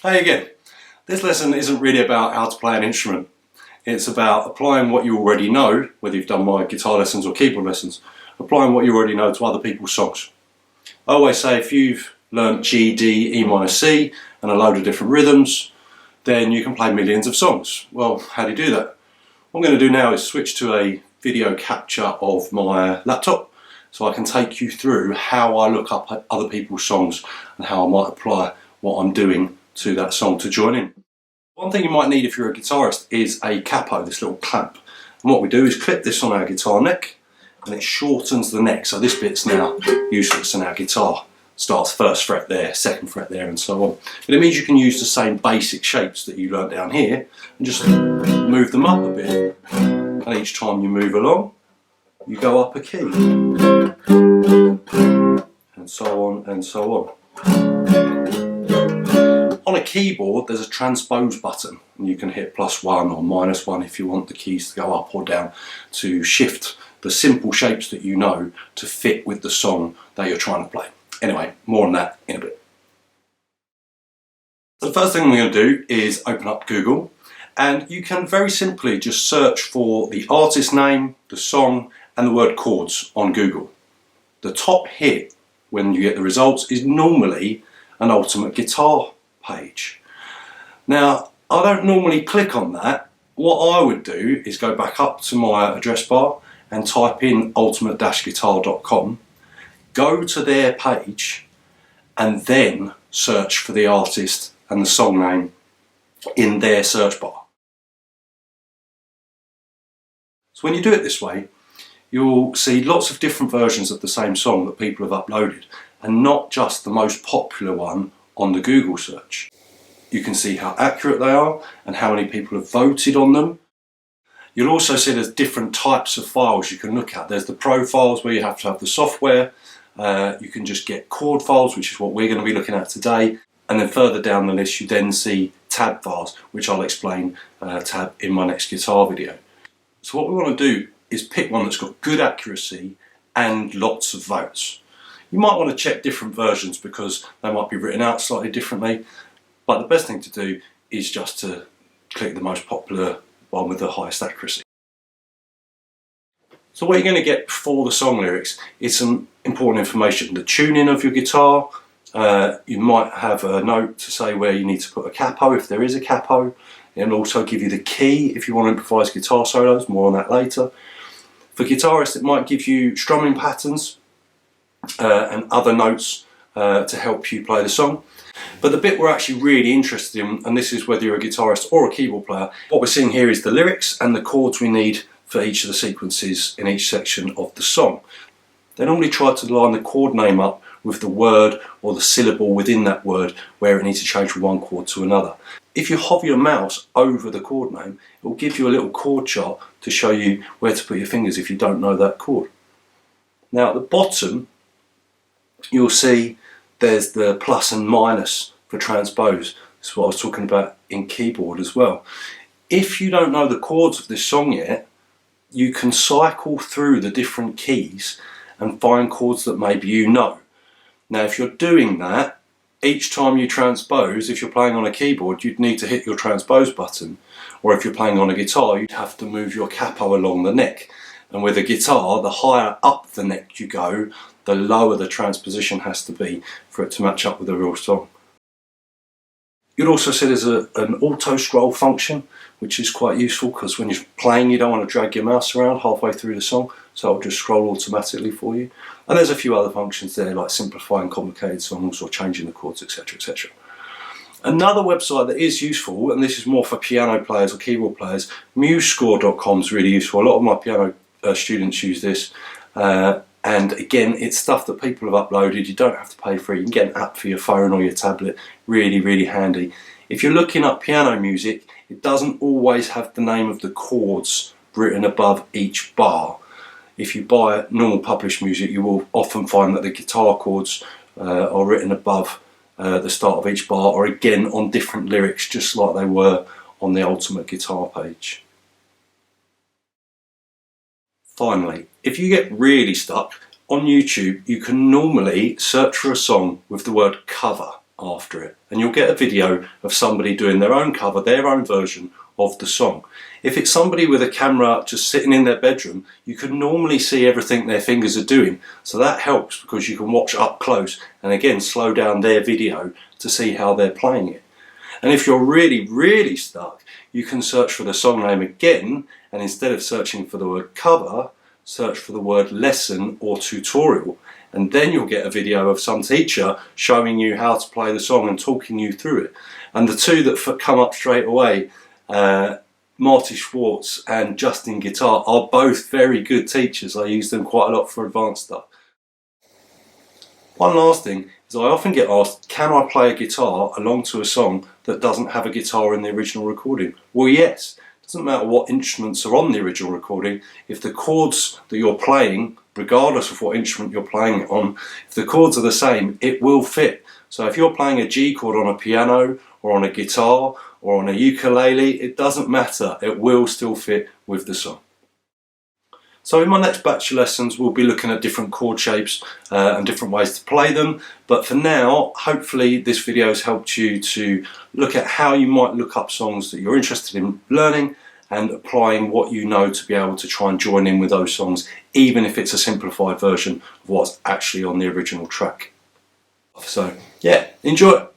Hey again. This lesson isn't really about how to play an instrument. It's about applying what you already know, whether you've done my guitar lessons or keyboard lessons, applying what you already know to other people's songs. I always say if you've learnt G, D, E minor, C and a load of different rhythms, then you can play millions of songs. Well, how do you do that? What I'm going to do now is switch to a video capture of my laptop so I can take you through how I look up other people's songs and how I might apply what I'm doing to that song to join in. One thing you might need if you're a guitarist is a capo, this little clamp. And what we do is clip this on our guitar neck and it shortens the neck, so this bit's now useless and our guitar starts first fret there, second fret there and so on. But it means you can use the same basic shapes that you learnt down here and just move them up a bit, and each time you move along you go up a key and so on and so on. On a keyboard there's a transpose button and you can hit +1 or -1 if you want the keys to go up or down to shift the simple shapes that you know to fit with the song that you're trying to play. Anyway, more on that in a bit. The first thing we're going to do is open up Google, and you can very simply just search for the artist name, the song and the word chords on Google. The top hit when you get the results is normally an Ultimate Guitar page. Now, I don't normally click on that. What I would do is go back up to my address bar and type in ultimate-guitar.com, go to their page and then search for the artist and the song name in their search bar. So when you do it this way, you'll see lots of different versions of the same song that people have uploaded, and not just the most popular one on the Google search. You can see how accurate they are and how many people have voted on them. You'll also see there's different types of files you can look at. There's the pro files where you have to have the software. You can just get chord files, which is what we're going to be looking at today. And then further down the list you then see tab files, which I'll explain tab in my next guitar video. So what we want to do is pick one that's got good accuracy and lots of votes. You might want to check different versions because they might be written out slightly differently, but the best thing to do is just to click the most popular one with the highest accuracy. So what you're going to get before the song lyrics is some important information. The tuning of your guitar, you might have a note to say where you need to put a capo if there is a capo. It'll also give you the key if you want to improvise guitar solos, more on that later. For guitarists it might give you strumming patterns and other notes to help you play the song. But the bit we're actually really interested in, and this is whether you're a guitarist or a keyboard player, what we're seeing here is the lyrics and the chords we need for each of the sequences in each section of the song. They normally try to line the chord name up with the word or the syllable within that word where it needs to change from one chord to another. If you hover your mouse over the chord name, it will give you a little chord chart to show you where to put your fingers if you don't know that chord. Now at the bottom you'll see there's the plus and minus for transpose. This is what I was talking about in keyboard as well. If you don't know the chords of this song yet, you can cycle through the different keys and find chords that maybe you know. Now if you're doing that, each time you transpose, if you're playing on a keyboard, you'd need to hit your transpose button, or if you're playing on a guitar, you'd have to move your capo along the neck. And with a guitar, the higher up the neck you go, the lower the transposition has to be for it to match up with the real song. You'll also see there's an auto scroll function, which is quite useful because when you're playing you don't want to drag your mouse around halfway through the song, so it'll just scroll automatically for you. And there's a few other functions there like simplifying complicated songs or changing the chords, etc, etc. Another website that is useful, and this is more for piano players or keyboard players, musescore.com is really useful. A lot of my piano students use this. And again, it's stuff that people have uploaded. You don't have to pay for it. You can get an app for your phone or your tablet. Really, really handy. If you're looking up piano music, it doesn't always have the name of the chords written above each bar. If you buy normal published music, you will often find that the guitar chords are written above the start of each bar, or again on different lyrics, just like they were on the Ultimate Guitar page. Finally, if you get really stuck, on YouTube you can normally search for a song with the word cover after it, and you'll get a video of somebody doing their own cover, their own version of the song. If it's somebody with a camera just sitting in their bedroom, you can normally see everything their fingers are doing, so that helps because you can watch up close and again slow down their video to see how they're playing it. And if you're really stuck, you can search for the song name again, and instead of searching for the word cover, search for the word lesson or tutorial, and then you'll get a video of some teacher showing you how to play the song and talking you through it. And the two that come up straight away, Marty Schwartz and Justin Guitar, are both very good teachers. I use them quite a lot for advanced stuff. One last thing is I often get asked, can I play a guitar along to a song that doesn't have a guitar in the original recording? Well, yes. It doesn't matter what instruments are on the original recording. If the chords that you're playing, regardless of what instrument you're playing it on, if the chords are the same, it will fit. So if you're playing a G chord on a piano or on a guitar or on a ukulele, it doesn't matter. It will still fit with the song. So in my next batch of lessons we'll be looking at different chord shapes and different ways to play them, but for now hopefully this video has helped you to look at how you might look up songs that you're interested in learning and applying what you know to be able to try and join in with those songs, even if it's a simplified version of what's actually on the original track. So yeah, enjoy it.